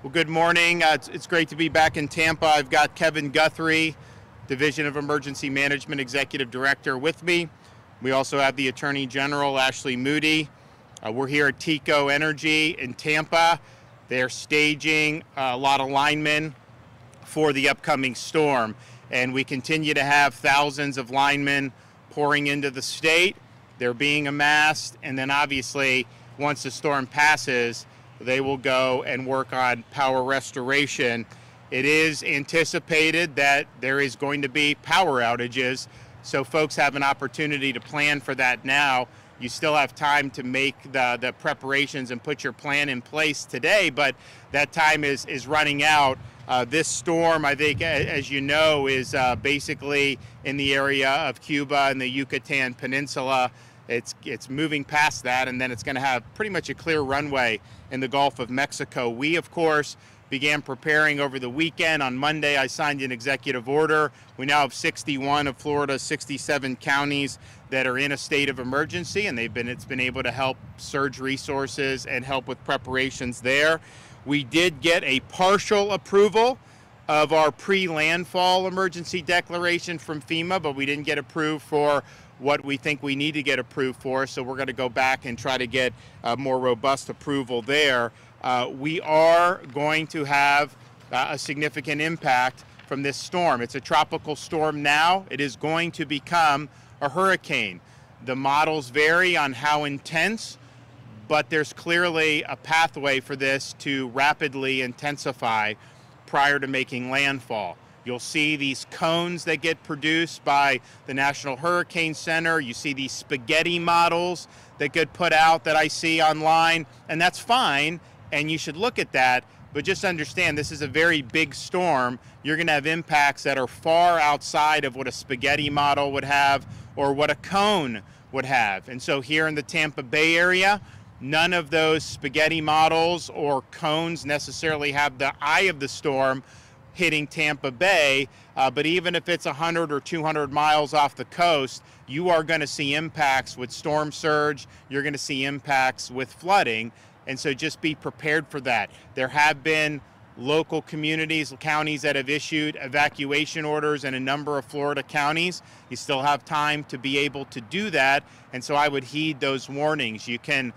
Well, good morning. It's great to be back in Tampa. I've got Kevin Guthrie, Division of Emergency Management Executive Director, with me. We also have the Attorney General, Ashley Moody. We're here at TECO Energy in Tampa. They're staging a lot of linemen for the upcoming storm, and we continue to have thousands of linemen pouring into the state. They're being amassed, and then obviously once the storm passes, they will go and work on power restoration. It is anticipated that there is going to be power outages, so folks have an opportunity to plan for that now. You still have time to make the preparations and put your plan in place today, but that time is running out. This storm, I think, as you know, is basically in the area of Cuba and the Yucatan Peninsula. It's moving past that, and then it's going to have pretty much a clear runway in the Gulf of Mexico. We, of course, began preparing over the weekend. On Monday, I signed an executive order. We now have 61 of Florida's 67 counties that are in a state of emergency, and it's been able to help surge resources and help with preparations there. We did get a partial approval of our pre-landfall emergency declaration from FEMA, but we didn't get approved for what we think we need to get approved for, so we're going to go back and try to get a more robust approval there. We are going to have a significant impact from this storm. It's a tropical storm now. It is going to become a hurricane. The models vary on how intense, but there's clearly a pathway for this to rapidly intensify prior to making landfall. You'll see these cones that get produced by the National Hurricane Center. You see these spaghetti models that get put out that I see online, and that's fine, and you should look at that, but just understand this is a very big storm. You're going to have impacts that are far outside of what a spaghetti model would have or what a cone would have. And so here in the Tampa Bay area, none of those spaghetti models or cones necessarily have the eye of the storm hitting Tampa Bay, but even if it's 100 or 200 miles off the coast, you are going to see impacts with storm surge, you're going to see impacts with flooding, and so just be prepared for that. There have been local communities, counties that have issued evacuation orders in a number of Florida counties. You still have time to be able to do that, and so I would heed those warnings. You can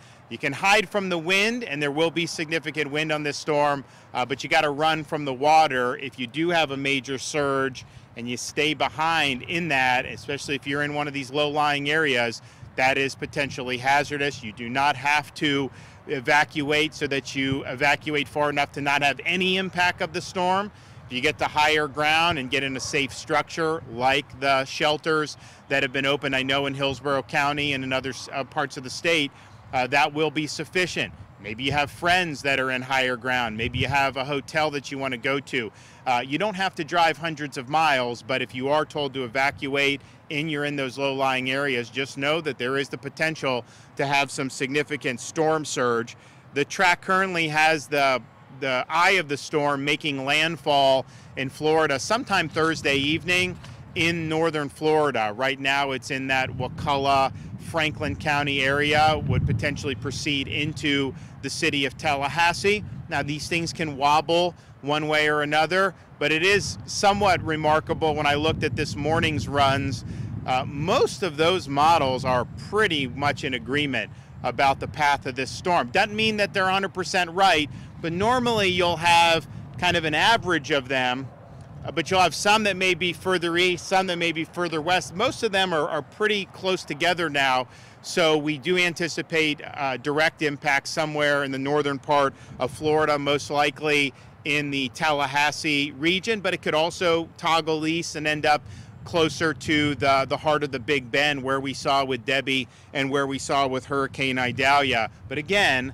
hide from the wind, and there will be significant wind on this storm, but you got to run from the water if you do have a major surge, and you stay behind in that, especially if you're in one of these low-lying areas. That is potentially hazardous. You do not have to evacuate so that you evacuate far enough to not have any impact of the storm. If you get to higher ground and get in a safe structure like the shelters that have been opened, I know in Hillsborough County and in other parts of the state, that will be sufficient. Maybe you have friends that are in higher ground. Maybe you have a hotel that you want to go to. You don't have to drive hundreds of miles, but if you are told to evacuate and you're in those low-lying areas, just know that there is the potential to have some significant storm surge. The track currently has the eye of the storm making landfall in Florida sometime Thursday evening in northern Florida. Right now it's in that Wakulla, Franklin County area, would potentially proceed into the city of Tallahassee. Now these things can wobble one way or another, but it is somewhat remarkable when I looked at this morning's runs. Most of those models are pretty much in agreement about the path of this storm. Doesn't mean that they're 100% right, but normally you'll have kind of an average of them, but you'll have some that may be further east, some that may be further west. Most of them are pretty close together now, so we do anticipate direct impact somewhere in the northern part of Florida, most likely in the Tallahassee region, but it could also toggle east and end up closer to the heart of the Big Bend, where we saw with Debbie and where we saw with Hurricane Idalia. But again,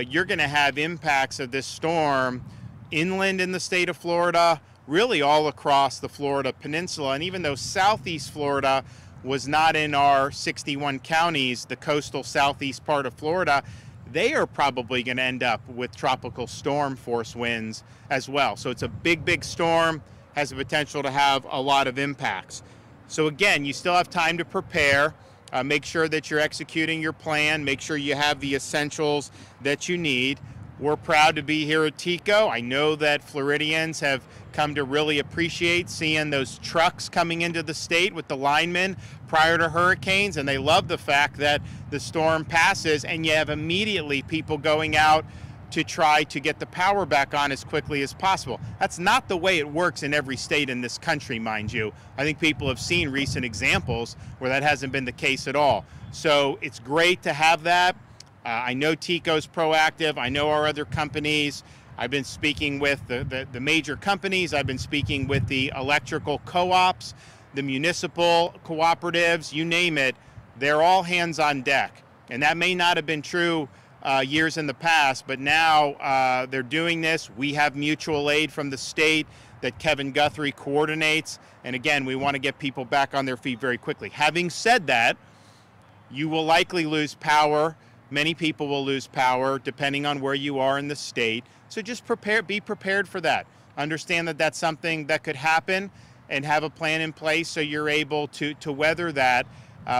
you're going to have impacts of this storm inland in the state of Florida, really all across the Florida Peninsula. And even though southeast Florida was not in our 61 counties, the coastal southeast part of Florida, they are probably going to end up with tropical storm force winds as well. So it's a big, big storm, has the potential to have a lot of impacts. So again, you still have time to prepare. Make sure that you're executing your plan. Make sure you have the essentials that you need. We're proud to be here at TECO. I know that Floridians have come to really appreciate seeing those trucks coming into the state with the linemen prior to hurricanes, and they love the fact that the storm passes and you have immediately people going out to try to get the power back on as quickly as possible. That's not the way it works in every state in this country, mind you. I think people have seen recent examples where that hasn't been the case at all. So it's great to have that. I know TECO's proactive. I know our other companies. I've been speaking with the major companies. I've been speaking with the electrical co-ops, the municipal cooperatives, you name it. They're all hands on deck. And that may not have been true years in the past, but now they're doing this. We have mutual aid from the state that Kevin Guthrie coordinates. And again, we want to get people back on their feet very quickly. Having said that, you will likely lose power. Many people will lose power depending on where you are in the state. So just be prepared for that. Understand that that's something that could happen and have a plan in place so you're able to weather that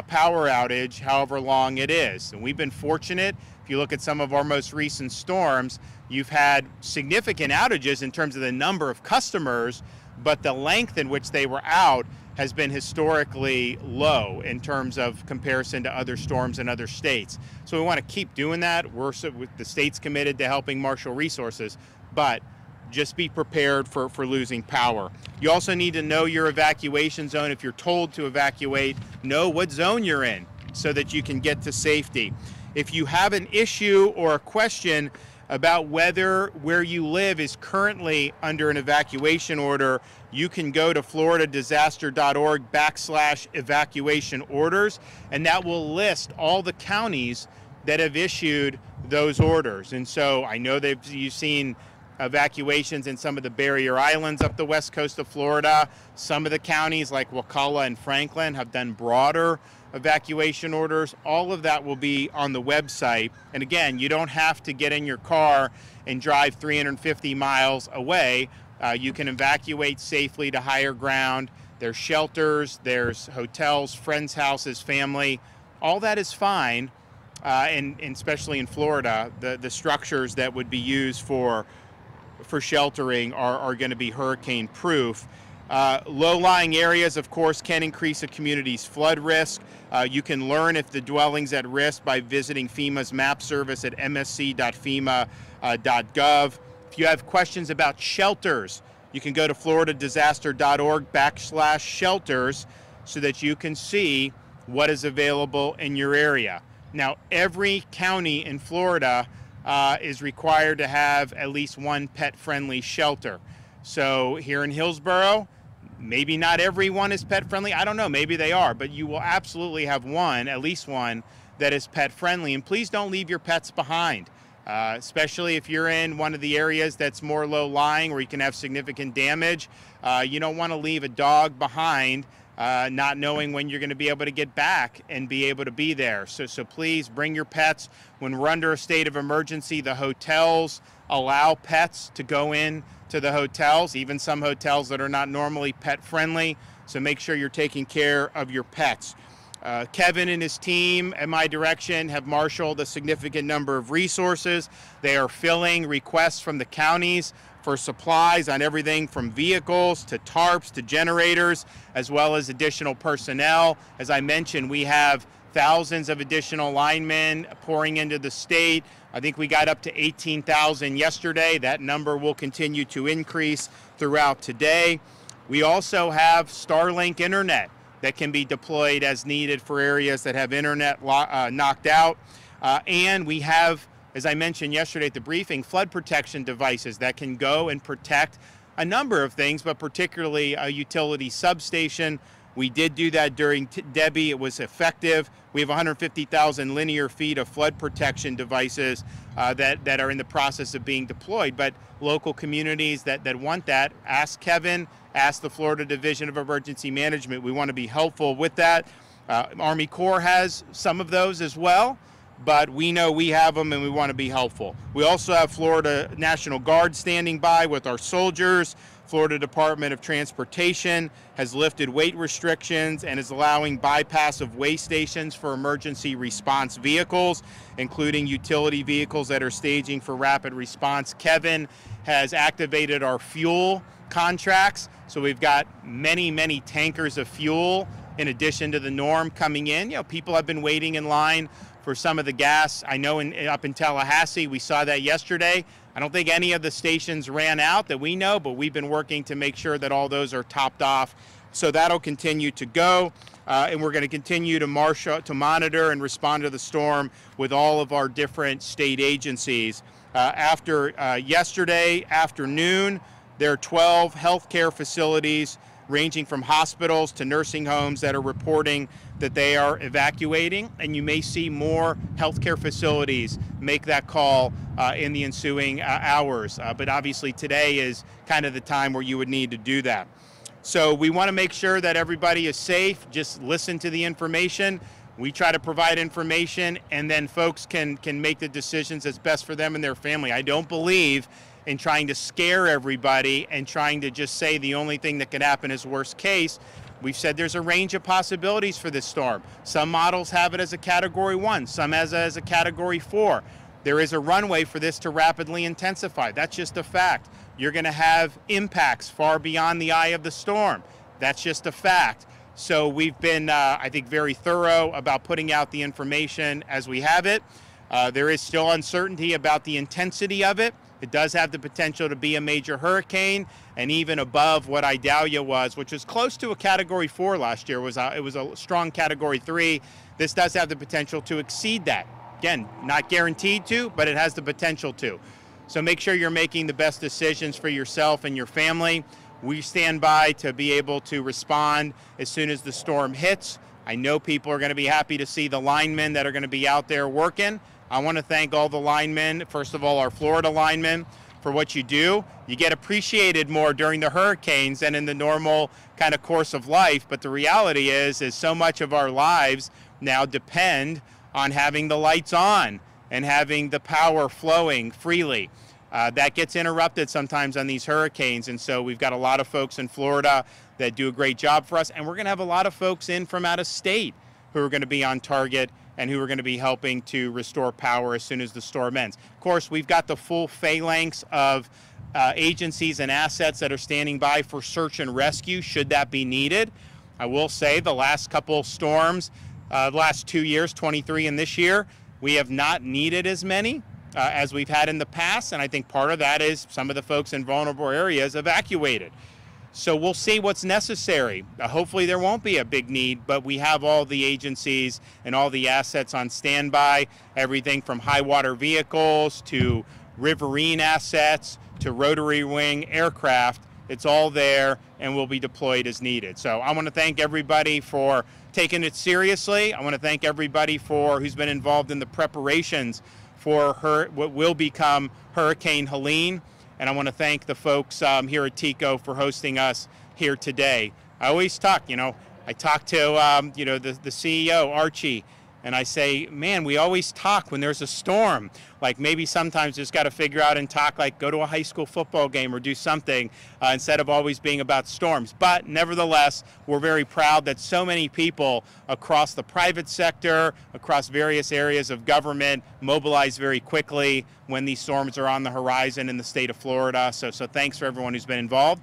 power outage however long it is. And we've been fortunate. If you look at some of our most recent storms, you've had significant outages in terms of the number of customers, but the length in which they were out has been historically low in terms of comparison to other storms in other states. So we want to keep doing that. The state's committed to helping marshal resources, but just be prepared for losing power. You also need to know your evacuation zone. If you're told to evacuate, know what zone you're in so that you can get to safety. If you have an issue or a question about whether where you live is currently under an evacuation order, you can go to floridadisaster.org/evacuation orders, and that will list all the counties that have issued those orders. And so I know you've seen evacuations in some of the barrier islands up the west coast of Florida. Some of the counties like Wakulla and Franklin have done broader evacuation orders. All of that will be on the website. And again, you don't have to get in your car and drive 350 miles away. You can evacuate safely to higher ground. There's shelters, there's hotels, friends' houses, family. All that is fine. And especially in Florida, the structures that would be used for sheltering are going to be hurricane proof. Low-lying areas, of course, can increase a community's flood risk. You can learn if the dwelling's at risk by visiting FEMA's map service at msc.fema.gov. If you have questions about shelters, you can go to floridadisaster.org/shelters so that you can see what is available in your area. Now, every county in Florida is required to have at least one pet-friendly shelter. So here in Hillsborough, maybe not everyone is pet-friendly. I don't know, maybe they are, but you will absolutely have one, at least one, that is pet-friendly. And please don't leave your pets behind, especially if you're in one of the areas that's more low-lying where you can have significant damage. You don't want to leave a dog behind not knowing when you're going to be able to get back and be able to be there. So please bring your pets. When we're under a state of emergency, the hotels allow pets to go in to the hotels, even some hotels that are not normally pet friendly. So make sure you're taking care of your pets. Kevin and his team at my direction have marshaled a significant number of resources. They are filling requests from the counties for supplies on everything from vehicles to tarps to generators, as well as additional personnel. As I mentioned, we have thousands of additional linemen pouring into the state. I think we got up to 18,000 yesterday. That number will continue to increase throughout today. We also have Starlink internet that can be deployed as needed for areas that have internet knocked out. And we have, as I mentioned yesterday at the briefing, flood protection devices that can go and protect a number of things, but particularly a utility substation. We did do that during Debbie. It was effective. We have 150,000 linear feet of flood protection devices that are in the process of being deployed. But local communities that want that, ask Kevin, ask the Florida Division of Emergency Management. We want to be helpful with that. Army Corps has some of those as well. but we know we have them and we want to be helpful. We also have Florida National Guard standing by with our soldiers. Florida Department of Transportation has lifted weight restrictions and is allowing bypass of way stations for emergency response vehicles, including utility vehicles that are staging for rapid response. Kevin has activated our fuel contracts, so we've got many tankers of fuel in addition to the norm coming in. You know, people have been waiting in line for some of the gas. I know up in Tallahassee, we saw that yesterday. I don't think any of the stations ran out that we know, but we've been working to make sure that all those are topped off. So that'll continue to go, and we're going to continue to monitor and respond to the storm with all of our different state agencies. After yesterday afternoon, there are 12 healthcare facilities ranging from hospitals to nursing homes that are reporting that they are evacuating, and you may see more healthcare facilities make that call in the ensuing hours. But obviously today is kind of the time where you would need to do that. So we want to make sure that everybody is safe. Just listen to the information. We try to provide information, and then folks can make the decisions that's best for them and their family. I don't believe in trying to scare everybody and trying to just say the only thing that could happen is worst case. We've said there's a range of possibilities for this storm. Some models have it as a Category 1, some as a Category 4. There is a runway for this to rapidly intensify. That's just a fact. You're going to have impacts far beyond the eye of the storm. That's just a fact. So we've been, I think, very thorough about putting out the information as we have it. There is still uncertainty about the intensity of it. It does have the potential to be a major hurricane, and even above what Idalia was, which was close to a Category 4 last year. It was a strong Category 3. This does have the potential to exceed that. Again, not guaranteed to, but it has the potential to. So make sure you're making the best decisions for yourself and your family. We stand by to be able to respond as soon as the storm hits. I know people are going to be happy to see the linemen that are going to be out there working. I want to thank all the linemen, first of all, our Florida linemen, for what you do. You get appreciated more during the hurricanes than in the normal kind of course of life, but the reality is so much of our lives now depend on having the lights on and having the power flowing freely. That gets interrupted sometimes on these hurricanes, and so we've got a lot of folks in Florida that do a great job for us, and we're going to have a lot of folks in from out of state who are going to be on target and who are going to be helping to restore power as soon as the storm ends. Of course, we've got the full phalanx of agencies and assets that are standing by for search and rescue should that be needed. I will say the last couple storms, the last 2 years, 23 and this year, we have not needed as many as we've had in the past, and I think part of that is some of the folks in vulnerable areas evacuated. So we'll see what's necessary. Hopefully there won't be a big need, but we have all the agencies and all the assets on standby, everything from high water vehicles to riverine assets to rotary wing aircraft. It's all there and will be deployed as needed. So I want to thank everybody for taking it seriously. I want to thank everybody who's been involved in the preparations for what will become Hurricane Helene. And I want to thank the folks here at TECO for hosting us here today. I always talk, I talk to, the CEO, Archie, and I say, man, we always talk when there's a storm. Like maybe sometimes just got to figure out and talk, like go to a high school football game or do something instead of always being about storms. But nevertheless, we're very proud that so many people across the private sector, across various areas of government, mobilize very quickly when these storms are on the horizon in the state of Florida. So thanks for everyone who's been involved.